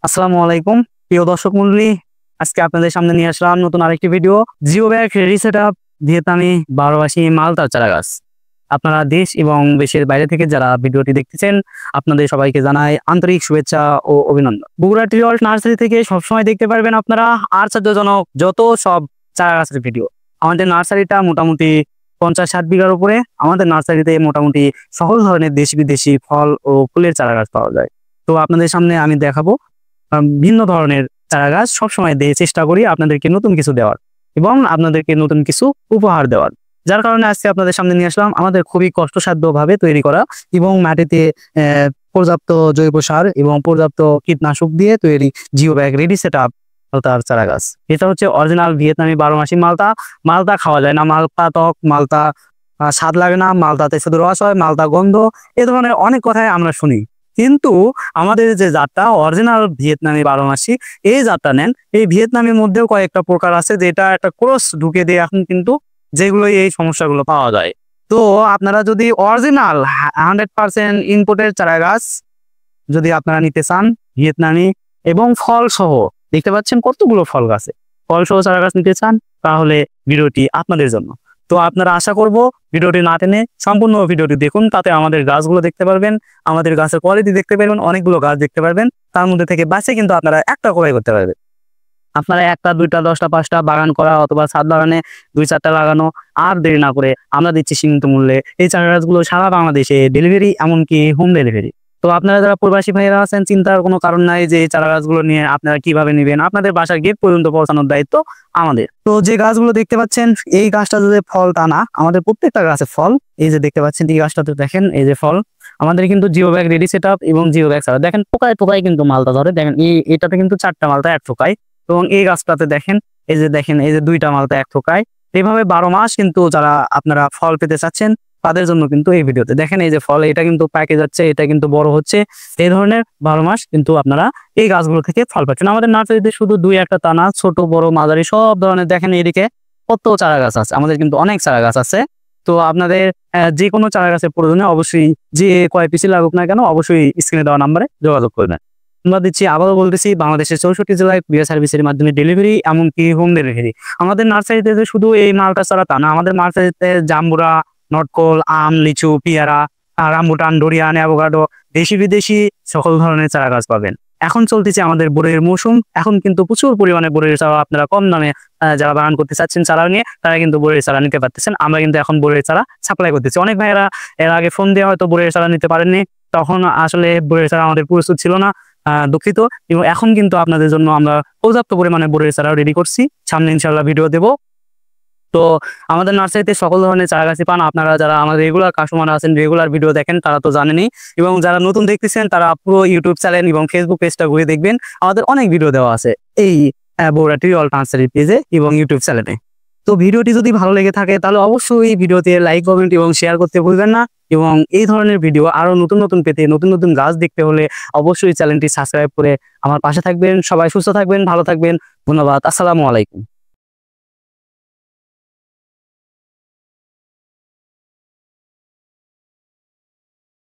আসসালামু আলাইকুম প্রিয় দর্শক মণ্ডলী, আজকে আপনাদের সামনে নিয়ে আসলাম নতুন আরেকটি video. Geo bag ready setup ভিয়েতনামি 12 মাসি মালতার চারাগাছ। আপনারা দেশ এবং দেশের বাইরে থেকে যারা ভিডিওটি দেখতেছেন আপনাদের সবাইকে জানাই আন্তরিক শুভেচ্ছা ও অভিনন্দন। বগুড়া ট্রি ওয়ার্ল্ড নার্সারি থেকে সবসময় দেখতে পারবেন আপনারা আশ্চর্যজনক যত সব চারাগাছের ভিডিও। আমাদের নার্সারিটা মোটামুটি 50-60 বিঘার উপরে। আমাদের নার্সারিতে মোটামুটি সকল ধরনের দেশি বিদেশি ফল ও ফুলের চারাগাছ পাওয়া যায়। তো আপনাদের সামনে আমি দেখাবো ভিন্ন ধরনের চারাগাছ। সবসময় চেষ্টা করি আপনাদেরকে নতুন কিছু দেওয়ার এবং আপনাদেরকে নতুন কিছু উপহার দেওয়ার, যার কারণে আজকে আপনাদের সামনে নিয়ে আসলাম আমাদের খুবই কষ্টসাধ্য ভাবে তৈরি করা এবং মাটিতে পর্যাপ্ত জৈব সার এবং পর্যাপ্ত কীটনাশক দিয়ে তৈরি জিও ব্যাগ রেডি সেটআপ মালতার চারাগাছ। এটা হচ্ছে অরিজিনাল ভিয়েতনামি 12 মাসি মালতা। মালতা খাওয়া যায় না, মালতা টক, মালতা স্বাদ লাগে না, মালতাতে শুধু রস হয়, মালতা গন্ধ, এ ধরনের অনেক কথাই আমরা শুনি। কিন্তু আমাদের যে জাতটা অরিজিনাল ভিয়েতনামি 12 মাসি, এই জাতটা নেন, এই ভিয়েতনামের মধ্যেও কয়েকটা প্রকার আছে যেটা একটা ক্রস ঢুকে দিয়ে এখন কিন্তু যেগুলো এই সমস্যাগুলো পাওয়া যায়। তো আপনারা যদি অরিজিনাল 100% ইনপুটের চারাগাছ যদি আপনারা নিতে চান ভিয়েতনামি এবং ফল সহ, দেখতে পাচ্ছেন কতগুলো ফল গাছে, ফল সহ চারাগাছ নিতে চান তাহলে ভিডিওটি আপনাদের জন্য। তো আপনারা আশা করব ভিডিওটি না টেনে সম্পূর্ণ ভিডিওটি দেখুন, তাতে আমাদের গাছগুলো দেখতে পারবেন, আমাদের গাছের কোয়ালিটি দেখতে পারবেন, অনেকগুলো গাছ দেখতে পারবেন। তার মধ্যে থেকে বাঁচে কিন্তু আপনারা একটা ক্রয় করতে পারবেন। আপনারা একটা, দুইটা, 10টা, 5টা বাগান করা অথবা ছাদ বাগানে 2-4টা লাগানো, আর দেরি না করে আমরা দিচ্ছি সীমিত মূল্যে এই চারাগাছগুলো সারা বাংলাদেশে ডেলিভারি, এমনকি হোম ডেলিভারি। তো আপনারা যারা প্রবাসী ভাইয়েরা আছেন চিন্তার কোনো কারণ নাই যে এই চারাগাছগুলো নিয়ে আপনারা কিভাবে নেবেন, আপনাদের বাসার গেট পর্যন্ত পৌঁছানোর দায়িত্ব আমাদের। তো যে গাছগুলো দেখতে পাচ্ছেন এই গাছটা যদি ফল তা না, আমাদের প্রত্যেকটা গাছে ফল। এই যে দেখতে পাচ্ছেন এই গাছটাতে দেখেন এই যে ফল, আমাদের কিন্তু জিও ব্যাগ রেডি সেটআপ এবং জিও ব্যাগ ছাড়া দেখেন টোকায় টোকায় কিন্তু মালটা ধরে। দেখেন এটাতে কিন্তু 4টা মালটা এক টোকায়, এবং এই গাছটাতে দেখেন এই যে দেখেন এই যে 2টা মালটা এক টোকায়। এইভাবে 12 মাস কিন্তু যারা আপনারা ফল পেতে চাচ্ছেন তাদের জন্য কিন্তু এই ভিডিওতে দেখেন এই যে ফল, এটা কিন্তু পাকে যাচ্ছে, এটা কিন্তু বড় হচ্ছে। এই ধরনের 12 মাস কিন্তু আপনারা এই গাছগুলো থেকে ফল পাচ্ছেন। আমাদের নার্সারিতে শুধু 2-1টা তা না, ছোট বড় মাঝারি সব ধরনের দেখেন এদিকে কত চারা গাছ আছে, আমাদের কিন্তু অনেক চারা গাছ আছে। তো আপনাদের যে কোনো চারা গাছের প্রয়োজনে অবশ্যই যে কয় পিসি লাগুক না কেন অবশ্যই স্ক্রিনে দেওয়া নাম্বারে যোগাযোগ করবেন। আমরা দিচ্ছি, আবারও বলতেছি, বাংলাদেশের 64 জেলায় কুরিয়ার সার্ভিসের মাধ্যমে ডেলিভারি, এমনকি হোম ডেলিভারি। আমাদের নার্সারিতে যে শুধু এই মালটা ছাড়া তা না, আমাদের নার্সারিতে জাম্বুরা, নটকল, আম, লিচু, পেয়ারা, রামবুটান, ডোরিয়ান, অ্যাভোকাডো, দেশি বিদেশি সকল ধরনের চারা গাছ পাবেন। এখন চলতেছে আমাদের বড়ইয়ের মৌসুম, এখন কিন্তু প্রচুর পরিমাণে বড়ইয়ের চারা আপনারা কম দামে যারা বাগান করতে চাচ্ছেন চারা নিয়ে, তারা কিন্তু বড়ইয়ের চারা নিতে পারতেছেন। আমরা কিন্তু এখন বড়ইয়ের চারা সাপ্লাই করতেছি। অনেক ভাইয়েরা এর আগে ফোন দিয়ে হয়তো বড়ইয়ের চারা নিতে পারেননি, তখন আসলে বড়ইয়ের চারা আমাদের প্রস্তুত ছিল না, দুঃখিত। এবং এখন কিন্তু আপনাদের জন্য আমরা পর্যাপ্ত পরিমাণে বড়ইয়ের চারা রেডি করছি, সামনে ইনশাআল্লাহ ভিডিও দেব। তো আমাদের নার্সারিতে সকল ধরনের চারা গাছই পান। আপনারা যারা আমাদের রেগুলার কাস্টমার আছেন, রেগুলার ভিডিও দেখেন, তারা তো জানেনই, এবং যারা নতুন দেখতেছেন তারা পুরো ইউটিউব চ্যানেল এবং ফেসবুক পেজটা ঘুরে দেখবেন, আমাদের অনেক ভিডিও দেওয়া আছে এই বগুড়া ট্রি ওয়ার্ল্ড নার্সারি পেজে এবং ইউটিউব চ্যানেলে। তো ভিডিওটি যদি ভালো লেগে থাকে তাহলে অবশ্যই ভিডিওতে লাইক, কমেন্ট এবং শেয়ার করতে ভুলবেন না। এবং এই ধরনের ভিডিও আরো নতুন নতুন পেতে, নতুন নতুন গাছ দেখতে হলে অবশ্যই চ্যানেলটি সাবস্ক্রাইব করে আমার পাশে থাকবেন। সবাই সুস্থ থাকবেন, ভালো থাকবেন, ধন্যবাদ, আসসালামু আলাইকুম।